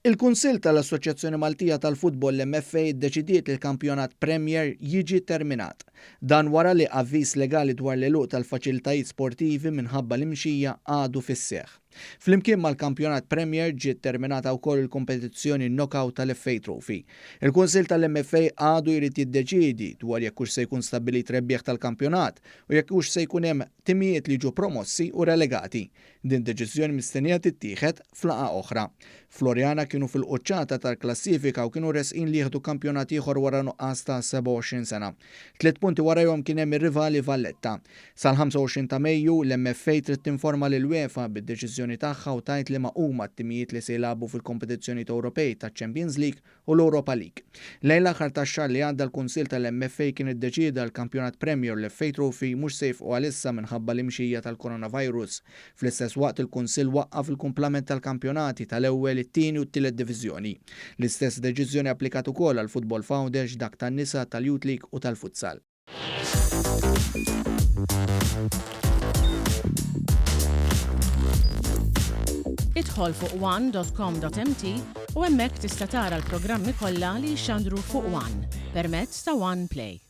Il-Kunsill tal-Assoċjazzjoni Maltija tal-Futbol l-MFA ddeċidiet li l-kampjonat Premier jiġi terminat. Dan wara li avviż legali dwar l-għeluq tal-faċilitajiet sportivi minħabba l-imxija għadu fis-seħħ. Flimkien mal-kampjonat Premier ġiet terminata wkoll il-kompetizzjoni knockout tal-FA Trophy. Il-Kunsill tal-MFA għadu jrid jiddeċiedi dwar jekk hux se jkun stabbilit rebbieħ tal-kampjonat u jekk hux se jkun hemm timijiet li ġu promossi u relegati. Din deċiżjoni mistennija tittieħed f'laqgħa oħra. Florjana kienu fil-quċċata tal-klassifika u kienu resqin li jieħdu kampjonat ieħor wara nuqqas ta' 27 sena. 3 punti warahom kien hemm ir-rivali Valletta. Sal-25 ta' Mejju l-MFA trid tinforma lil UEFA bid-deċiżjoni tagħha u tgħid li ma huma t-timijiet li se jilagħbu fil-kompetizzjonijiet Ewropej taċ-Champions League u l-Europa League. Lejn l-aħħar tax-xahar li għadda l-Kunsill tal-MFA kien iddeċieda l-kampjonat Premier l-FA Trophy mhux se jifqu għalissa minħabba l-imxija tal-coronavirus. Fl-istess waqt il-Kunsill waqqaf il-kumplament tal-kampjonati tal-ewwel, it-tieni u t-tielet diviżjoni. L-istess deċiżjoni applikat ukoll għal Football Founders, dak tan-nisa, tal-Youth League u tal-Futsal. Idħol fuq one.com.mt u hemmhekk tista' tara l-programmi kollha li jxandru fuq One permezz ta' One Play.